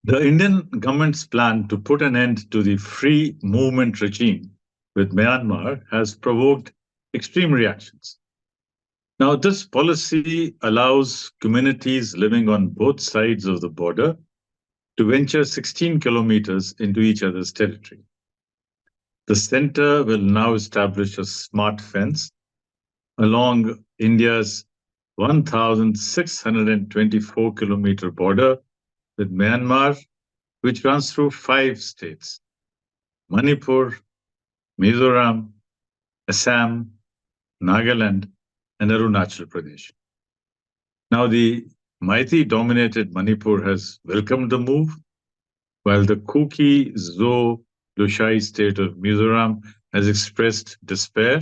The Indian government's plan to put an end to the free movement regime with Myanmar has provoked extreme reactions. Now, this policy allows communities living on both sides of the border to venture 16 kilometers into each other's territory. The center will now establish a smart fence along India's 1,624-kilometer border with Myanmar, which runs through 5 states: Manipur, Mizoram, Assam, Nagaland, and Arunachal Pradesh. Now, the Meitei-dominated Manipur has welcomed the move, while the Kuki-Zo-Lushai state of Mizoram has expressed despair.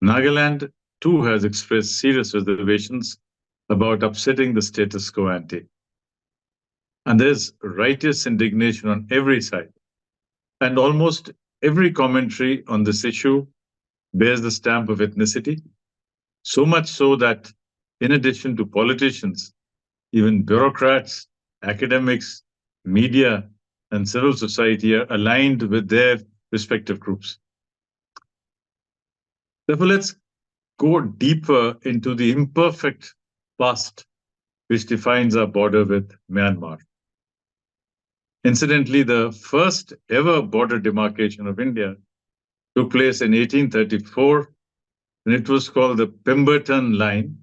Nagaland, too, has expressed serious reservations about upsetting the status quo ante. And there's righteous indignation on every side. And almost every commentary on this issue bears the stamp of ethnicity, so much so that, in addition to politicians, even bureaucrats, academics, media, and civil society are aligned with their respective groups. Therefore, let's go deeper into the imperfect past which defines our border with Myanmar. Incidentally, the first ever border demarcation of India took place in 1834, and it was called the Pemberton Line,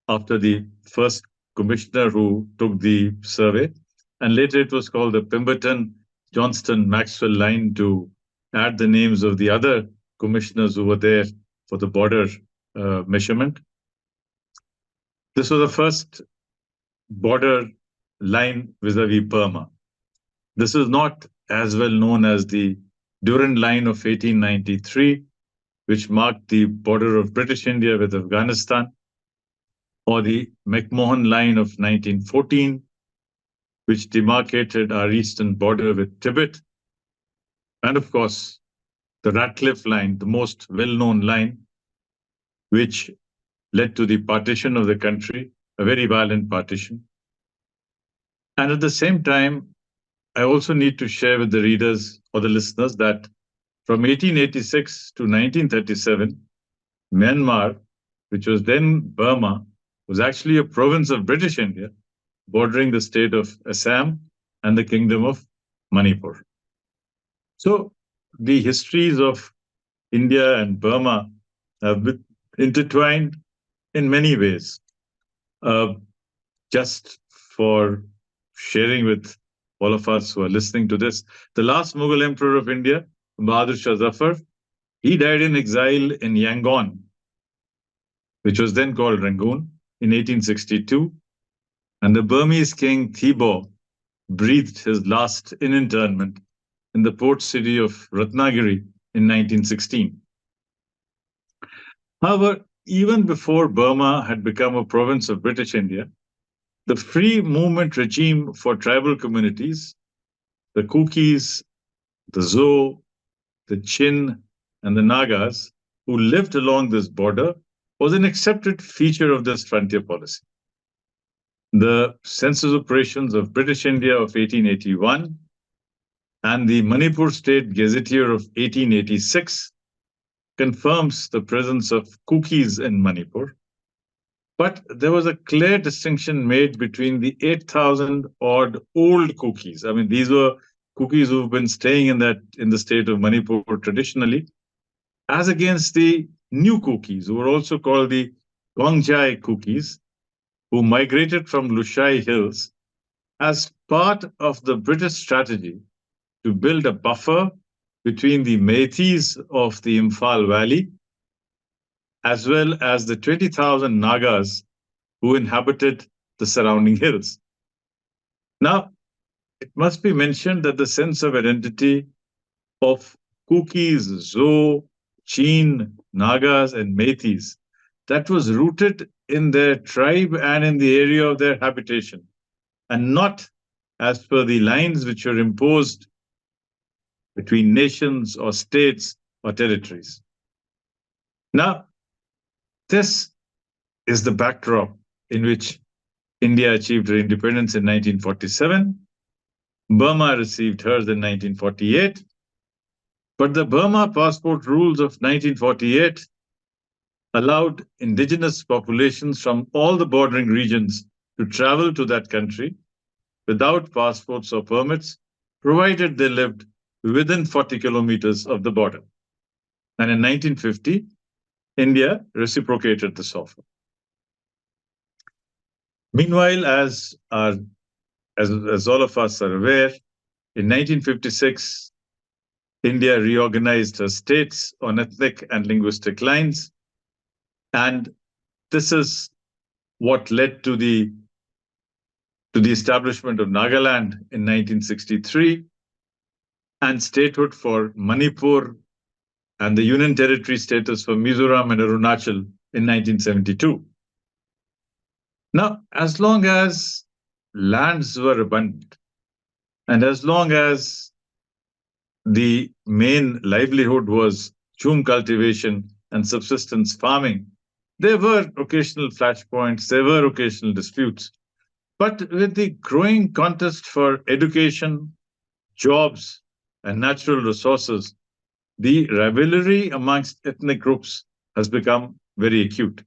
after the first commissioner who took the survey. And later it was called the Pemberton-Johnston-Maxwell Line to add the names of the other commissioners who were there for the border measurement. This was the first border line vis-a-vis Burma. This is not as well known as the Durand Line of 1893, which marked the border of British India with Afghanistan, or the McMahon Line of 1914, which demarcated our eastern border with Tibet, and of course, the Ratcliffe Line, the most well-known line, which led to the partition of the country, a very violent partition. And at the same time, I also need to share with the readers or the listeners that from 1886 to 1937, Myanmar, which was then Burma, was actually a province of British India, bordering the state of Assam and the kingdom of Manipur. So the histories of India and Burma have been intertwined in many ways. Just for sharing with all of us who are listening to this, the last Mughal emperor of India, Bahadur Shah Zafar, he died in exile in Yangon, which was then called Rangoon, in 1862. And the Burmese king Thibaw breathed his last in internment in the port city of Ratnagiri in 1916. However, even before Burma had become a province of British India, the free movement regime for tribal communities, the Kukis, the Zo, the Chin, and the Nagas, who lived along this border, was an accepted feature of this frontier policy. The census operations of British India of 1881 and the Manipur State Gazetteer of 1886 confirms the presence of Kukis in Manipur. But there was a clear distinction made between the 8,000 odd old Kukis. I mean, these were Kukis who've been staying in the state of Manipur traditionally, as against the new Kukis, who were also called the Gongjai Kukis, who migrated from Lushai Hills as part of the British strategy to build a buffer between the Meiteis of the Imphal Valley as well as the 20,000 Nagas who inhabited the surrounding hills. Now, it must be mentioned that the sense of identity of Kukis, Zo, Chin, Nagas, and Meiteis, that was rooted in their tribe and in the area of their habitation, and not as per the lines which were imposed between nations or states or territories. Now, this is the backdrop in which India achieved her independence in 1947. Burma received hers in 1948. But the Burma passport rules of 1948 allowed indigenous populations from all the bordering regions to travel to that country without passports or permits, provided they lived within 40 kilometers of the border. And in 1950, India reciprocated this offer. Meanwhile, as all of us are aware, in 1956, India reorganized her states on ethnic and linguistic lines. And this is what led to the establishment of Nagaland in 1963 and statehood for Manipur and the Union Territory status for Mizoram and Arunachal in 1972. Now, as long as lands were abundant and as long as the main livelihood was chum cultivation and subsistence farming, there were occasional flashpoints, there were occasional disputes. But with the growing contest for education, jobs, and natural resources, the rivalry amongst ethnic groups has become very acute.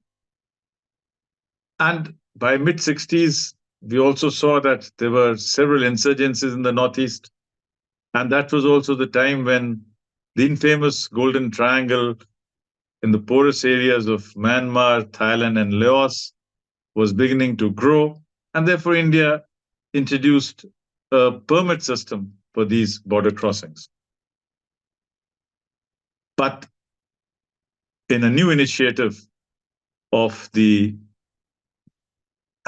And by mid-60s, we also saw that there were several insurgencies in the Northeast. And that was also the time when the infamous Golden Triangle in the porous areas of Myanmar, Thailand, and Laos was beginning to grow. And therefore, India introduced a permit system for these border crossings. But in a new initiative of the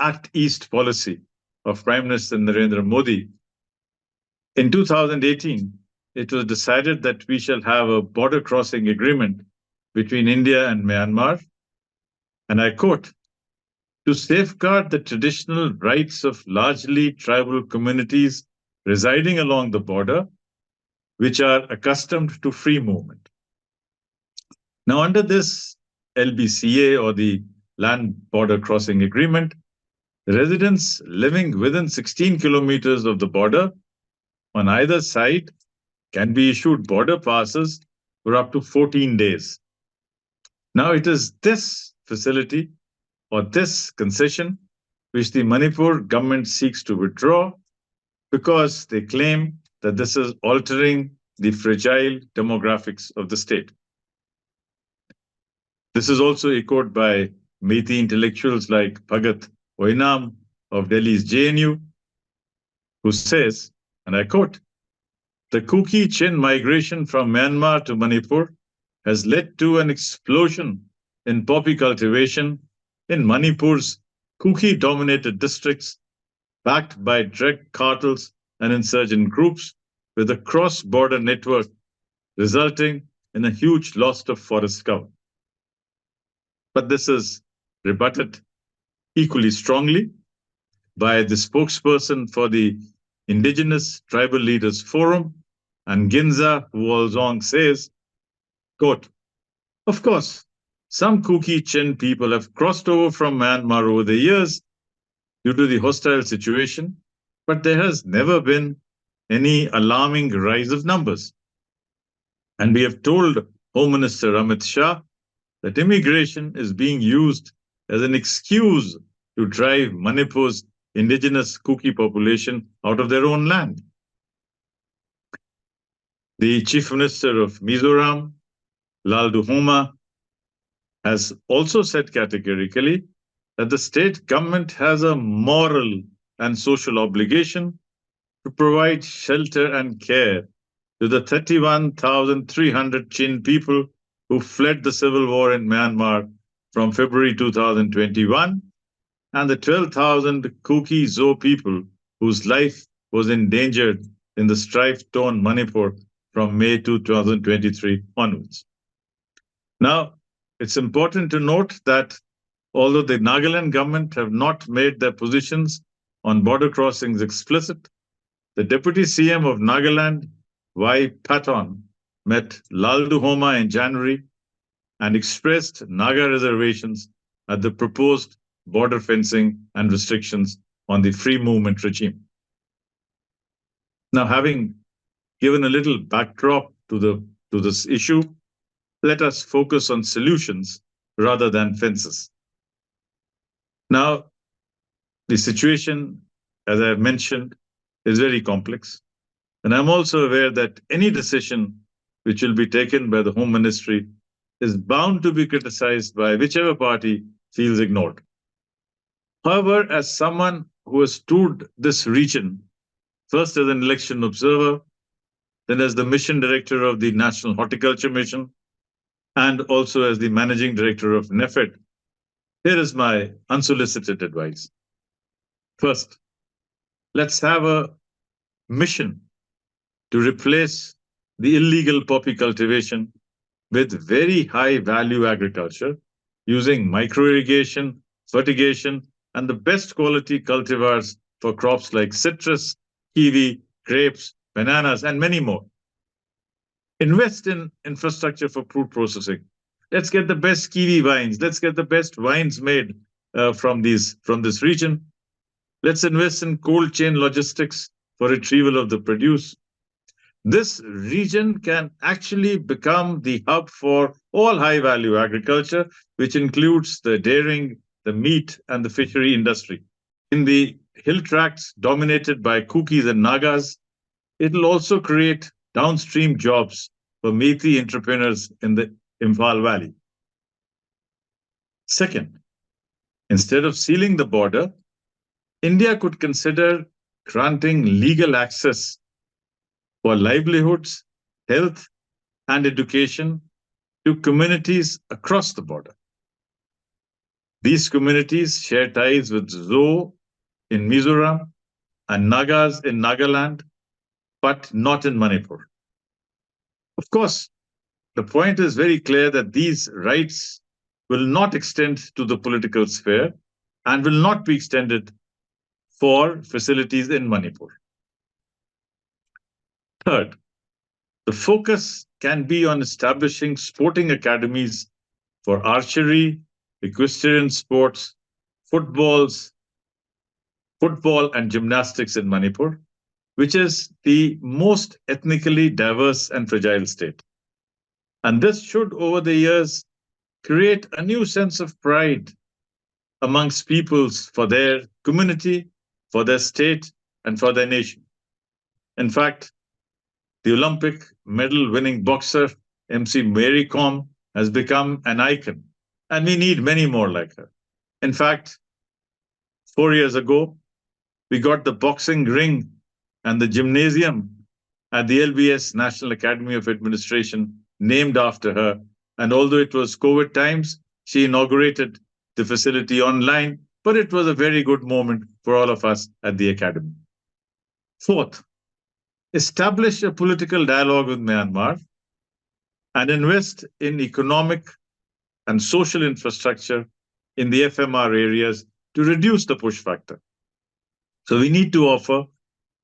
Act East policy of Prime Minister Narendra Modi, in 2018, it was decided that we shall have a border crossing agreement between India and Myanmar, and I quote, to safeguard the traditional rights of largely tribal communities residing along the border, which are accustomed to free movement. Now, under this LBCA, or the Land Border Crossing Agreement, residents living within 16 kilometers of the border on either side can be issued border passes for up to 14 days. Now, it is this facility or this concession which the Manipur government seeks to withdraw because they claim that this is altering the fragile demographics of the state. This is also echoed by Meitei intellectuals like Bhagat Oinam of Delhi's JNU, who says, and I quote, the Kuki-Chin migration from Myanmar to Manipur has led to an explosion in poppy cultivation in Manipur's Kuki-dominated districts, backed by drug cartels and insurgent groups with a cross-border network, resulting in a huge loss of forest cover. But this is rebutted equally strongly by the spokesperson for the Indigenous Tribal Leaders Forum, and Ginza Huolzong says, quote, of course, some Kuki-Chin people have crossed over from Myanmar over the years due to the hostile situation, but there has never been any alarming rise of numbers. And we have told Home Minister Amit Shah that immigration is being used as an excuse to drive Manipur's indigenous Kuki population out of their own land. The Chief Minister of Mizoram, Lalduhoma, has also said categorically that the state government has a moral and social obligation to provide shelter and care to the 31,300 Chin people who fled the civil war in Myanmar from February 2021, and the 12,000 Kuki-Zo people whose life was endangered in the strife-torn Manipur from May 2023 onwards. Now, it's important to note that although the Nagaland government have not made their positions on border crossings explicit, the Deputy CM of Nagaland, Y. Patton, met Lalduhoma in January and expressed Naga reservations at the proposed border fencing and restrictions on the free movement regime. Now, having given a little backdrop to this issue, let us focus on solutions rather than fences. Now, the situation, as I have mentioned, is very complex. And I'm also aware that any decision which will be taken by the Home Ministry is bound to be criticized by whichever party feels ignored. However, as someone who has toured this region, first as an election observer, then as the mission director of the National Horticulture Mission, and also as the managing director of NEFED, here is my unsolicited advice. First, let's have a mission to replace the illegal poppy cultivation with very high value agriculture using micro irrigation, fertigation, and the best quality cultivars for crops like citrus, kiwi, grapes, bananas, and many more. Invest in infrastructure for fruit processing. Let's get the best kiwi vines. Let's get the best wines made from this region. Let's invest in cold chain logistics for retrieval of the produce. This region can actually become the hub for all high-value agriculture, which includes the dairying, the meat, and the fishery industry. In the hill tracts dominated by Kukis and Nagas, it will also create downstream jobs for Meitei entrepreneurs in the Imphal Valley. Second, instead of sealing the border, India could consider granting legal access for livelihoods, health, and education to communities across the border. These communities share ties with Zo in Mizoram and Nagas in Nagaland, but not in Manipur. Of course, the point is very clear that these rights will not extend to the political sphere and will not be extended for facilities in Manipur. Third, the focus can be on establishing sporting academies for archery, equestrian sports, football and gymnastics in Manipur, which is the most ethnically diverse and fragile state. And this should, over the years, create a new sense of pride amongst peoples for their community, for their state, and for their nation. In fact, the Olympic medal-winning boxer, MC Mary Kom, has become an icon, and we need many more like her. In fact, 4 years ago, we got the boxing ring and the gymnasium at the LBS, National Academy of Administration, named after her. And although it was COVID times, she inaugurated the facility online, but it was a very good moment for all of us at the Academy. Fourth, establish a political dialogue with Myanmar and invest in economic and social infrastructure in the FMR areas to reduce the push factor. So we need to offer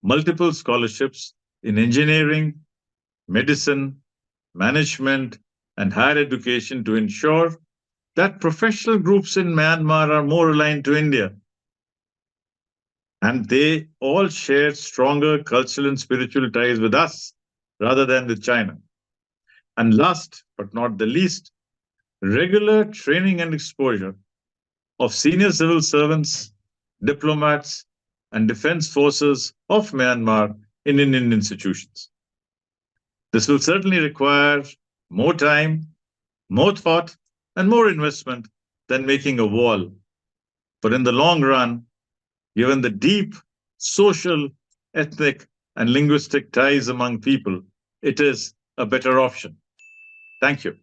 multiple scholarships in engineering, medicine, management, and higher education to ensure that professional groups in Myanmar are more aligned to India. And they all share stronger cultural and spiritual ties with us rather than with China. And last but not the least, regular training and exposure of senior civil servants, diplomats, and defense forces of Myanmar in Indian institutions. This will certainly require more time, more thought, and more investment than making a wall. But in the long run, given the deep social, ethnic, and linguistic ties among people, it is a better option. Thank you.